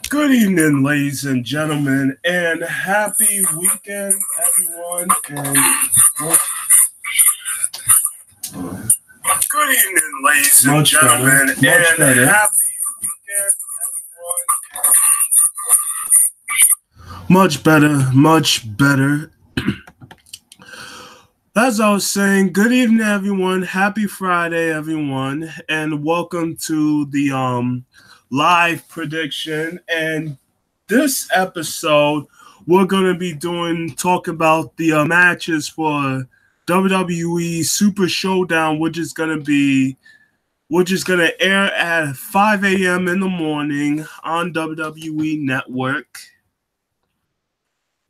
Good evening, ladies and gentlemen, and happy weekend, everyone. Good evening, ladies and gentlemen, and happy weekend, everyone. Much better. As I was saying, good evening, everyone. Happy Friday, everyone, and welcome to the live prediction. And this episode, we're gonna be talk about the matches for WWE Super Showdown, which is gonna air at 5 a.m. in the morning on WWE Network.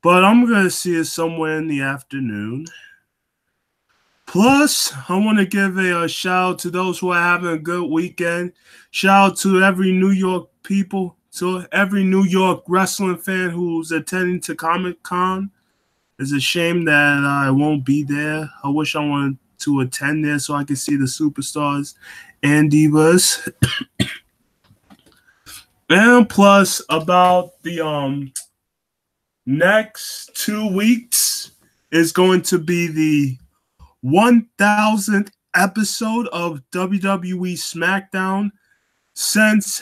But I'm gonna see it somewhere in the afternoon. Plus, I want to give a shout out to those who are having a good weekend. Shout out to every New York people, to every New York wrestling fan who's attending to Comic-Con. It's a shame that I won't be there. I wish I wanted to attend there so I could see the superstars and divas. And plus, about the next 2 weeks is going to be the 1000th episode of WWE SmackDown since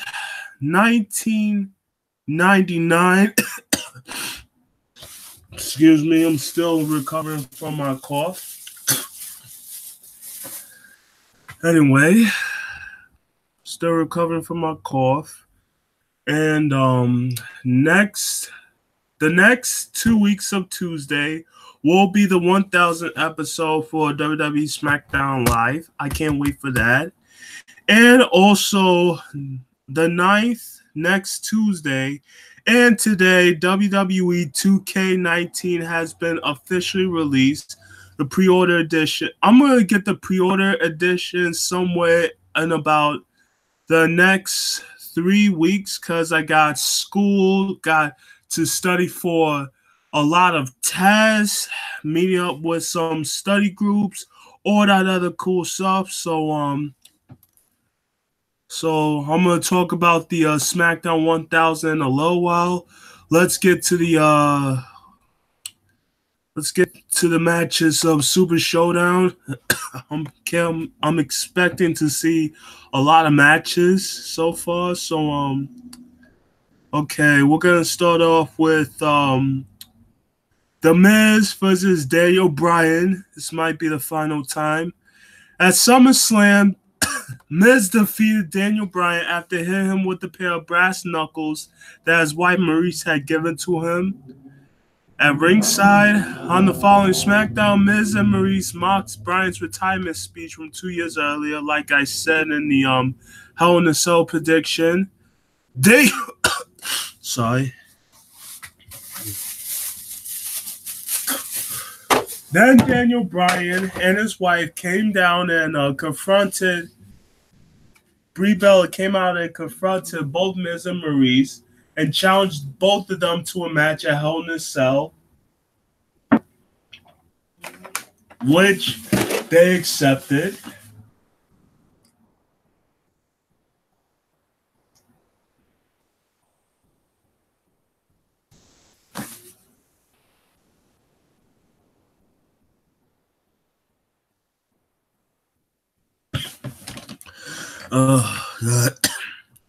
1999. Excuse me, I'm still recovering from my cough. Anyway, still recovering from my cough. And the next 2 weeks of Tuesday will be the 1000th episode for WWE SmackDown Live. I can't wait for that. And also the 9th, next Tuesday, and today, WWE 2K19 has been officially released, the pre-order edition. I'm going to get the pre-order edition somewhere in about the next 3 weeks because I got to study for a lot of tests, meeting up with some study groups, all that other cool stuff. So I'm gonna talk about the SmackDown 1000 in a little while. Let's get to the matches of Super Showdown. I'm expecting to see a lot of matches so far. So okay, we're gonna start off with The Miz versus Daniel Bryan. This might be the final time. At SummerSlam, Miz defeated Daniel Bryan after hitting him with a pair of brass knuckles that his wife Maurice had given to him. At ringside, on the following SmackDown, Miz and Maurice mocked Bryan's retirement speech from 2 years earlier, like I said in the Hell in a Cell prediction. Then Daniel Bryan and his wife came down and confronted Brie Bella came out and confronted both Miz and Maurice and challenged both of them to a match at Hell in a Cell, which they accepted.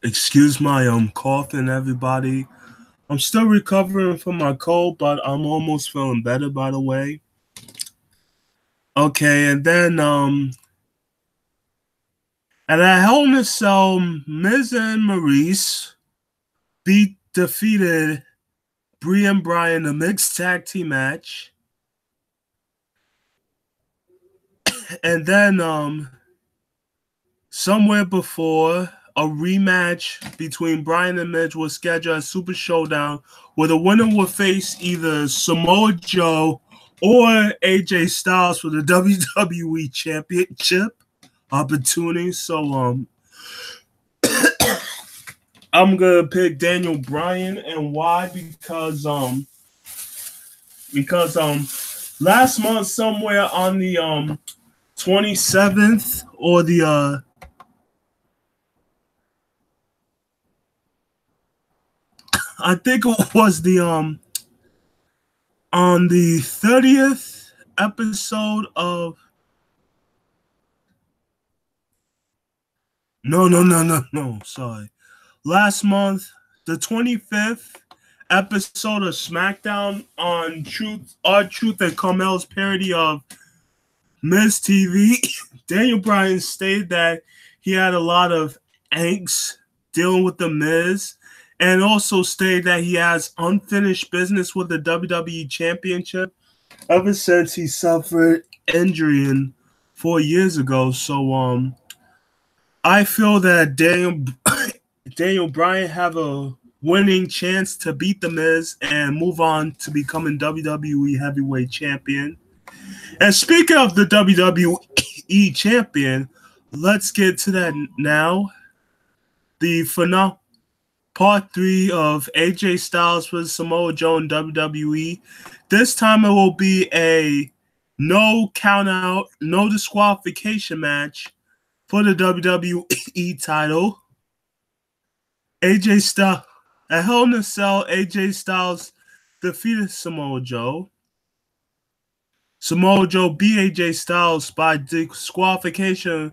Excuse my coughing, everybody. I'm still recovering from my cold, but I'm almost feeling better, by the way. Okay, and then at a Hell in a Cell, Miz and Maurice defeated Brie and Bryan in a mixed tag team match. And then somewhere before, a rematch between Bryan and Miz was scheduled at Super Showdown, where the winner would face either Samoa Joe or AJ Styles for the WWE Championship opportunity. So I'm gonna pick Daniel Bryan, and why? Because last month, somewhere on the 27th or the I think it was the on the 30th episode of no, sorry. Last month, the 25th episode of SmackDown on Truth and Carmel's parody of Miz TV, Daniel Bryan stated that he had a lot of angst dealing with the Miz, and also stated that he has unfinished business with the WWE Championship ever since he suffered injury 4 years ago. So I feel that Daniel Bryan have a winning chance to beat the Miz and move on to becoming WWE Heavyweight Champion. And speaking of the WWE Champion, let's get to that now. The Phenom Part 3 of AJ Styles vs Samoa Joe in WWE. This time it will be a no count out, no disqualification match for the WWE title. AJ Styles, at Hell in a Cell, AJ Styles defeated Samoa Joe. Samoa Joe beat AJ Styles by disqualification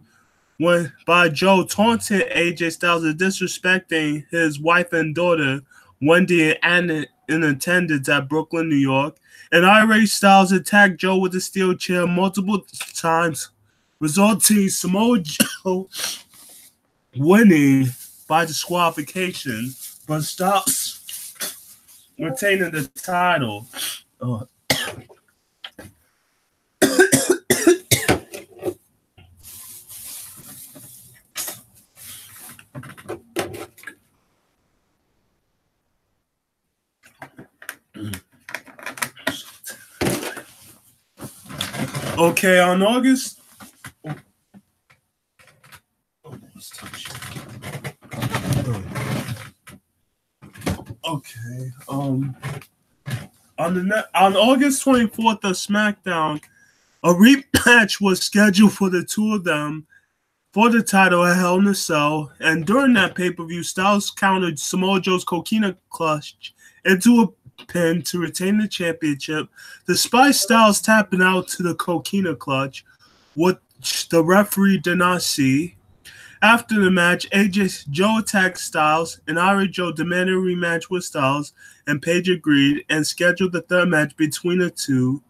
by Joe taunting AJ Styles and disrespecting his wife and daughter, Wendy and Anna, in attendance at Brooklyn, New York. And irate Styles attacked Joe with a steel chair multiple times, resulting in Samoa Joe winning by disqualification, but Styles retaining the title. Okay, on August. Okay. On August 24th of SmackDown, a rematch was scheduled for the two of them for the title at Hell in a Cell, and during that pay-per-view, Styles countered Samoa Joe's coquina clutch into a pin to retain the championship, despite Styles tapping out to the coquina clutch, which the referee did not see. After the match, Joe attacked Styles, and irate Joe demanded a rematch with Styles, and Paige agreed and scheduled the third match between the two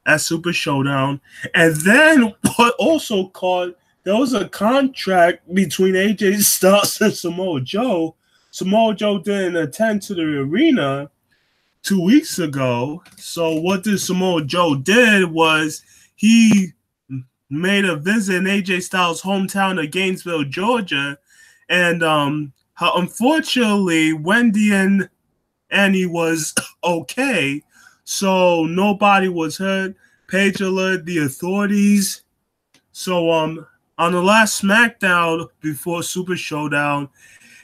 at Super Showdown. And then what also caught, there was a contract between AJ Styles and Samoa Joe. Samoa Joe didn't attend to the arena 2 weeks ago. So what Samoa Joe did was he made a visit in AJ Styles' hometown of Gainesville, Georgia, and unfortunately Wendy and Annie was okay, so nobody was hurt. Paige alerted the authorities. So on the last SmackDown before Super Showdown,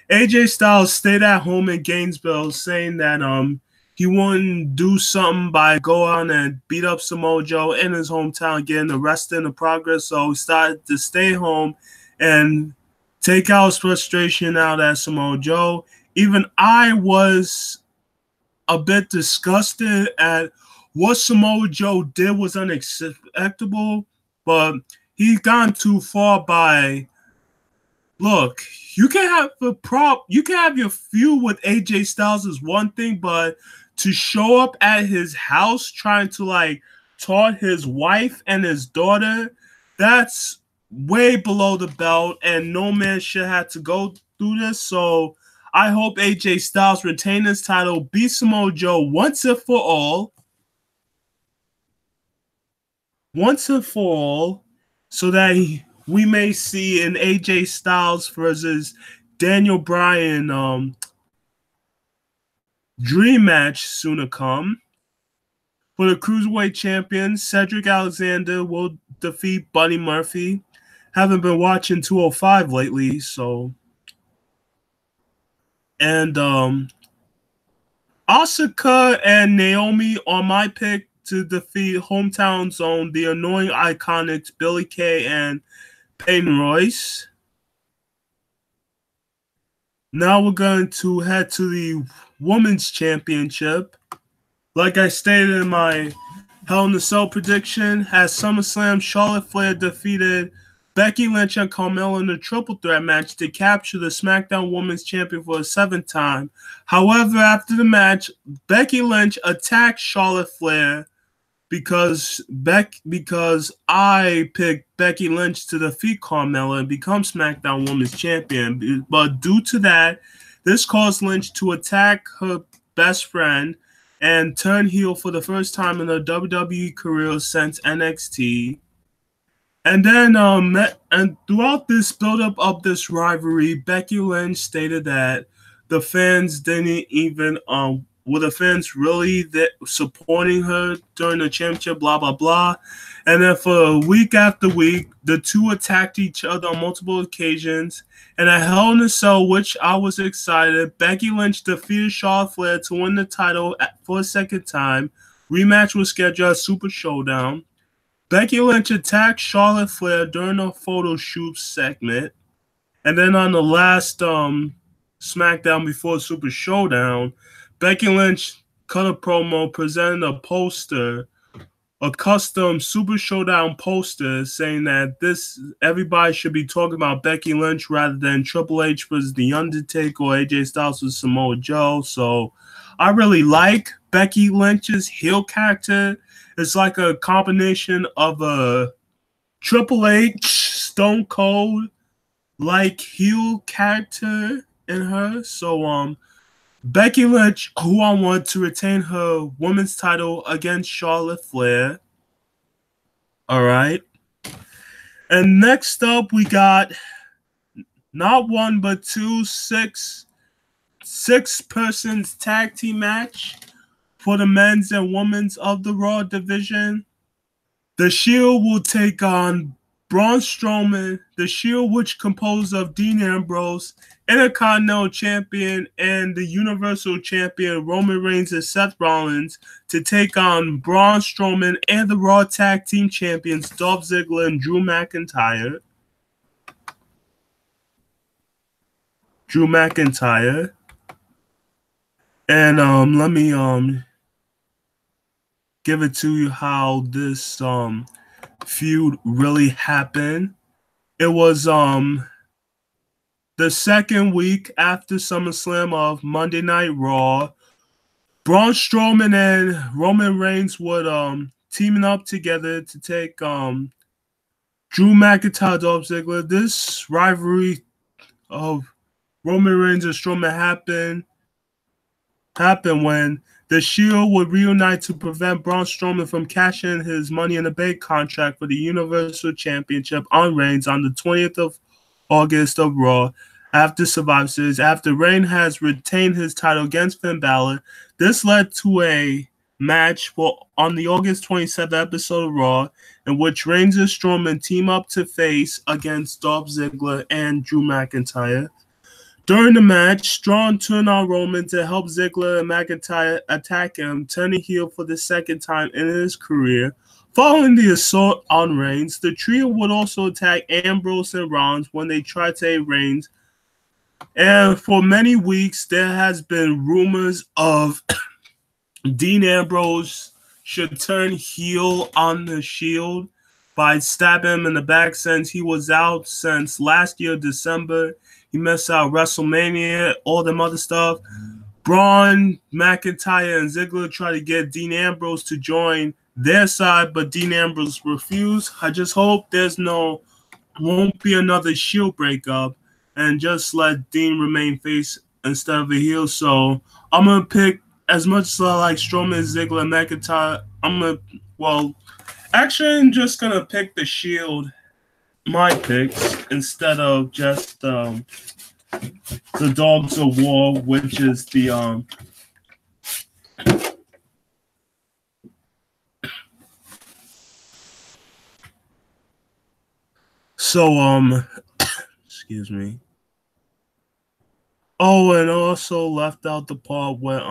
AJ Styles stayed at home in Gainesville, saying that he wouldn't do something by go on and beat up Samoa Joe in his hometown, getting arrested in the progress. So he started to stay home and take out his frustration out at Samoa Joe. Even I was a bit disgusted at what Samoa Joe did was unacceptable, but he's gone too far by. Look, you can have your feud with AJ Styles is one thing, but to show up at his house trying to taunt his wife and his daughter, that's way below the belt, and no man should have to go through this. So I hope AJ Styles retain his title, beat Samoa Joe once and for all. So that we may see an AJ Styles versus Daniel Bryan dream match soon to come. For the Cruiserweight Champion, Cedric Alexander will defeat Buddy Murphy. Haven't been watching 205 lately, so. And Asuka and Naomi are my pick to defeat Hometown Zone, the Annoying Iconics, Billie Kay and Peyton Royce. Now we're going to head to the Women's Championship. Like I stated in my Hell in a Cell prediction, at SummerSlam, Charlotte Flair defeated Becky Lynch and Carmella in a triple threat match to capture the SmackDown Women's Champion for a 7th time. However, after the match, Becky Lynch attacked Charlotte Flair because I picked Becky Lynch to defeat Carmella and become SmackDown Women's Champion. But due to that, this caused Lynch to attack her best friend and turn heel for the first time in her WWE career since NXT. And then, and throughout this build-up of this rivalry, Becky Lynch stated that the fans didn't even, were the fans really supporting her during the championship, blah, blah, blah. And then for week after week, the two attacked each other on multiple occasions. And at Hell in a Cell, which I was excited, Becky Lynch defeated Charlotte Flair to win the title for a 2nd time. Rematch was scheduled at Super Showdown. Becky Lynch attacked Charlotte Flair during a photo shoot segment. And then on the last SmackDown before Super Showdown, Becky Lynch cut a promo, presented a poster, a custom Super Showdown poster, saying that everybody should be talking about Becky Lynch rather than Triple H versus The Undertaker or AJ Styles with Samoa Joe. So I really like Becky Lynch's heel character. It's like a combination of a Triple H, Stone Cold like heel character in her. So Becky Lynch, who I want to retain her women's title against Charlotte Flair. All right. And next up, we got not one, but two, six persons tag team match for the men's and women's of the Raw division. The Shield will take on Braun Strowman, the Shield, which composed of Dean Ambrose, Intercontinental Champion, and the Universal Champion Roman Reigns and Seth Rollins, to take on Braun Strowman and the Raw Tag Team Champions Dolph Ziggler and Drew McIntyre. And let me give it to you how this feud really happened. It was the 2nd week after SummerSlam of Monday Night Raw. Braun Strowman and Roman Reigns would teaming up together to take Drew McIntyre, Dolph Ziggler. This rivalry of Roman Reigns and Strowman happened when the Shield would reunite to prevent Braun Strowman from cashing his Money in the Bank contract for the Universal Championship on Reigns on the 20th of August of Raw after Survivor Series. After Reigns has retained his title against Finn Balor, this led to a match on the August 27th episode of Raw, in which Reigns and Strowman team up to face against Dolph Ziggler and Drew McIntyre. During the match, Strowman turned on Roman to help Ziggler and McIntyre attack him, turning heel for the 2nd time in his career. Following the assault on Reigns, the trio would also attack Ambrose and Rollins when they tried to aid Reigns. And for many weeks, there has been rumors of Dean Ambrose should turn heel on the Shield by stabbing him in the back, since he was out since last year, December. He missed out Wrestlemania, all them other stuff. Braun, McIntyre, and Ziggler try to get Dean Ambrose to join their side, but Dean Ambrose refused. I just hope won't be another Shield breakup, and just let Dean remain face instead of a heel. So I'm going to pick, as much as I like Strowman, Ziggler, and McIntyre, I'm just going to pick the Shield, my picks, instead of just the Dogs of War, which is the excuse me. Oh, and also left out the part where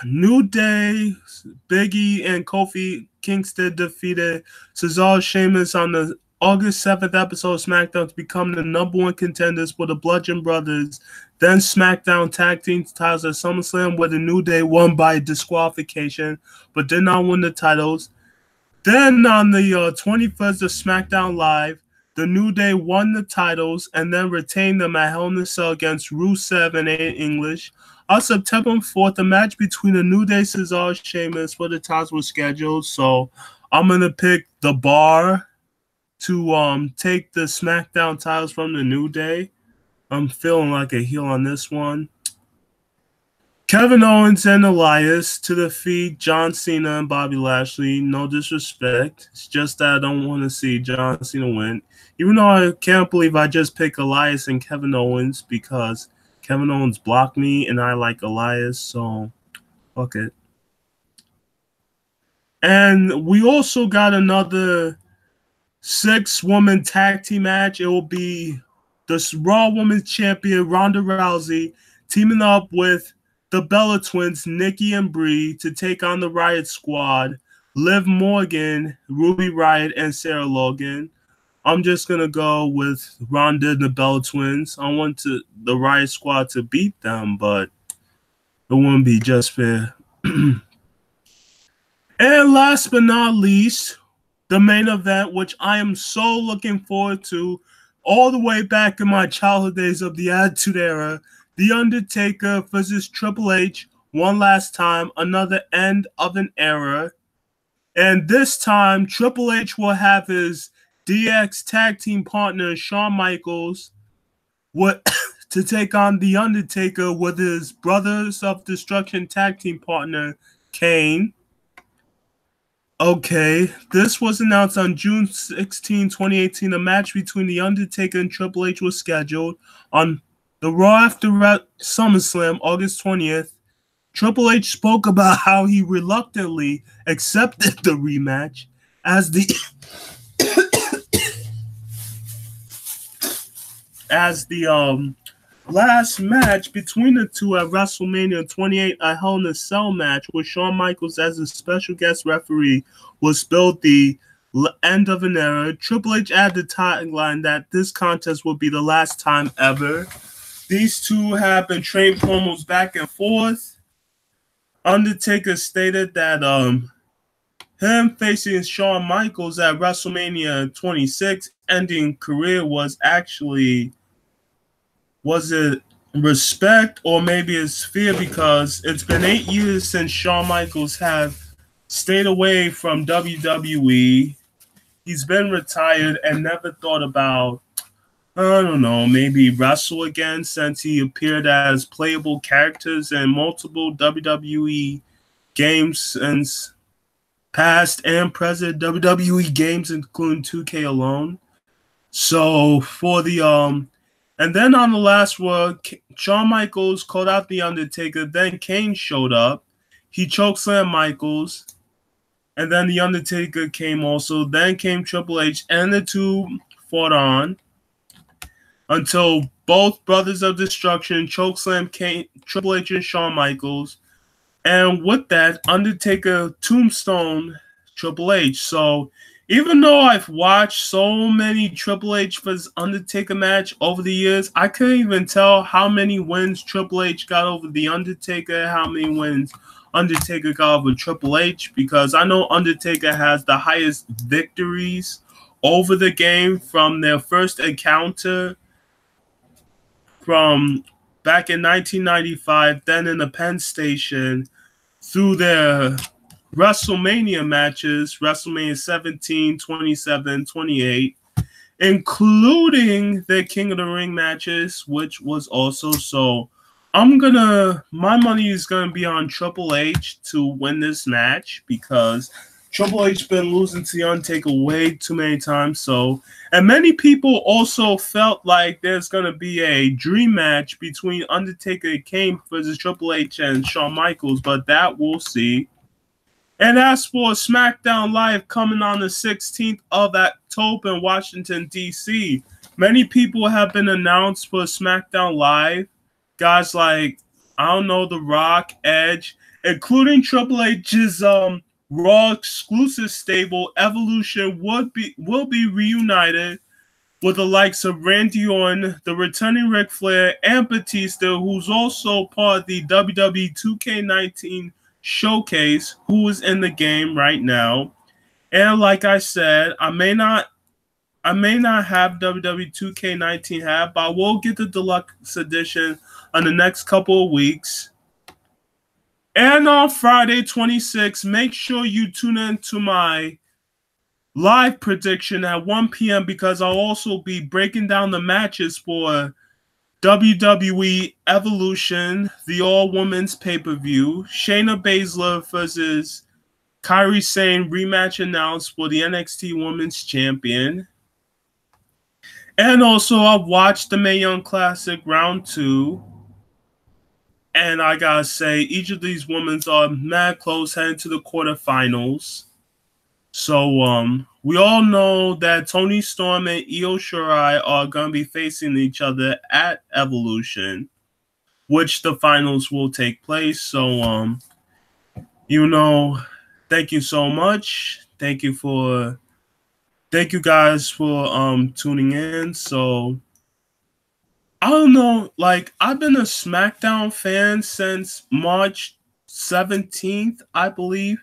New Day, Biggie, and Kofi Kingston defeated Cesaro, Sheamus on the August 7th episode of SmackDown to become the #1 contenders for the Bludgeon Brothers. Then SmackDown Tag Team titles at SummerSlam, where the New Day won by disqualification, but did not win the titles. Then on the 21st of SmackDown Live, the New Day won the titles and then retained them at Hell in a Cell against Rusev and A. English. On September 4th, a match between the New Day, Cesaro, Sheamus for the titles was scheduled. So I'm going to pick the Bar to take the SmackDown titles from the New Day. I'm feeling like a heel on this one. Kevin Owens and Elias to defeat John Cena and Bobby Lashley. No disrespect. It's just that I don't want to see John Cena win. Even though I can't believe I just picked Elias and Kevin Owens because Kevin Owens blocked me and I like Elias, so fuck it. And we also got another 6-woman tag team match. It will be the Raw Women's Champion Ronda Rousey teaming up with the Bella Twins, Nikki and Brie, to take on the Riot Squad, Liv Morgan, Ruby Riott, and Sarah Logan. I'm just going to go with Ronda and the Bella Twins. I want the Riot Squad to beat them, but it wouldn't be just fair. And last but not least, the main event, which I am so looking forward to all the way back in my childhood days of the Attitude Era, The Undertaker versus Triple H one last time, another end of an era. And this time, Triple H will have his DX tag team partner, Shawn Michaels, to take on The Undertaker with his Brothers of Destruction tag team partner, Kane. Okay, this was announced on June 16, 2018. A match between The Undertaker and Triple H was scheduled on the Raw after SummerSlam, August 20th. Triple H spoke about how he reluctantly accepted the rematch as the last match between the two at WrestleMania 28, a Hell in a Cell match with Shawn Michaels as a special guest referee, was billed the end of an era. Triple H added the tagline that this contest will be the last time ever. These two have been trading promos back and forth. Undertaker stated that him facing Shawn Michaels at WrestleMania 26 ending career was it respect or maybe it's fear, because it's been 8 years since Shawn Michaels have stayed away from WWE. He's been retired and never thought about, I don't know, maybe wrestle again, since he appeared as playable characters in multiple WWE games since past and present WWE games, including 2K alone. So for the and then on the last one, Shawn Michaels called out The Undertaker. Then Kane showed up. He chokeslammed Michaels. And then The Undertaker came also. Then came Triple H. And the two fought on until both Brothers of Destruction chokeslammed Triple H and Shawn Michaels. And with that, Undertaker tombstone Triple H. So even though I've watched so many Triple H vs. Undertaker match over the years, I couldn't even tell how many wins Triple H got over The Undertaker, how many wins Undertaker got over Triple H, because I know Undertaker has the highest victories over the game from their first encounter from back in 1995, then in the Penn Station, through their WrestleMania matches, WrestleMania 17, 27, 28, including their King of the Ring matches, which was also. So my money is gonna be on Triple H to win this match, because Triple H been losing to The Undertaker way too many times. So, and many people also felt like there's gonna be a dream match between Undertaker and Kane versus Triple H and Shawn Michaels, but that we'll see. And as for SmackDown Live coming on the 16th of October in Washington, D.C., many people have been announced for SmackDown Live. Guys like, I don't know, The Rock, Edge, including Triple H's Raw exclusive stable Evolution will be reunited with the likes of Randy Orton, the returning Ric Flair, and Batista, who's also part of the WWE 2K19 showcase, who is in the game right now. And like I said, I may not have WWE 2K19 hat, but I will get the deluxe edition on the next couple of weeks. And on Friday 26th, make sure you tune in to my live prediction at 1 p.m. because I'll also be breaking down the matches for WWE Evolution, the all-women's pay-per-view, Shayna Baszler versus Kairi Sane rematch announced for the NXT Women's Champion. And also, I've watched the Mae Young Classic Round 2. And I gotta say, each of these women are mad close heading to the quarterfinals. So, we all know that Toni Storm and Io Shirai are gonna be facing each other at Evolution, which the finals will take place. So, thank you so much. Thank you guys for tuning in. So I don't know, like I've been a SmackDown fan since March 17th, I believe.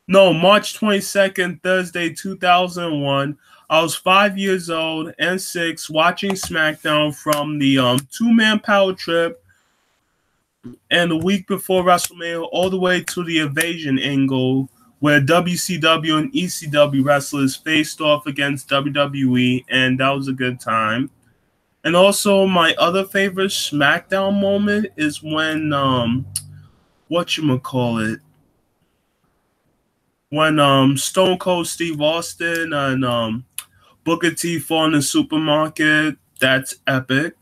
No, March 22nd, Thursday, 2001. I was 5 years old and 6 watching SmackDown from the two-man power trip and the week before WrestleMania all the way to the Invasion angle where WCW and ECW wrestlers faced off against WWE, and that was a good time. And also, my other favorite SmackDown moment is when, when Stone Cold Steve Austin and Booker T fought in the supermarket. That's epic.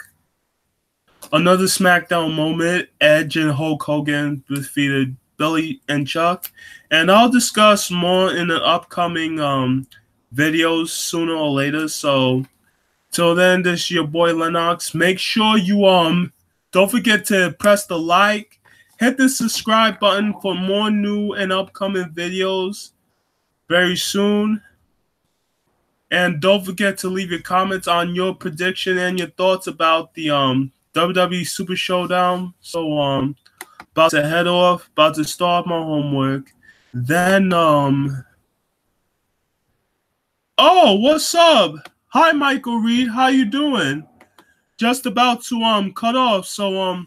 Another SmackDown moment, Edge and Hulk Hogan defeated Billy and Chuck. And I'll discuss more in the upcoming videos sooner or later. So, till then, this is your boy Lennox. Make sure you don't forget to press the like, hit the subscribe button for more new and upcoming videos very soon. And don't forget to leave your comments on your prediction and your thoughts about the WWE Super Showdown. So about to head off, about to start my homework. Then oh, what's up? Hi, Michael Reed. How you doing? Just about to cut off. So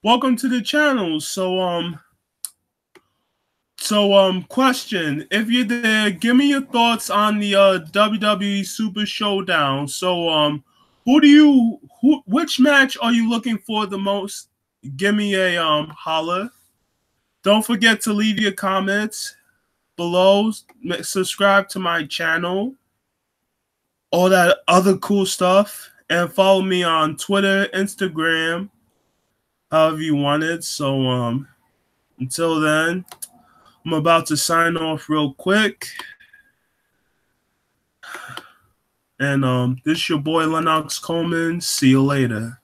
welcome to the channel. So question: if you're there, give me your thoughts on the WWE Super Showdown. So which match are you looking for the most? Give me a holler. Don't forget to leave your comments below. Subscribe to my channel. All that other cool stuff, and follow me on Twitter, Instagram, however you want it. So until then, I'm about to sign off real quick. And this is your boy Lennox Coleman. See you later.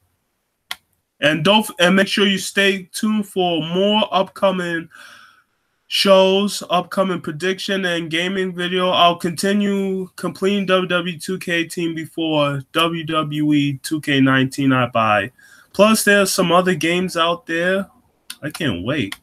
And make sure you stay tuned for more upcoming shows, upcoming prediction and gaming video. I'll continue completing WWE 2K18 before WWE 2K19 I buy. Plus, there's some other games out there. I can't wait.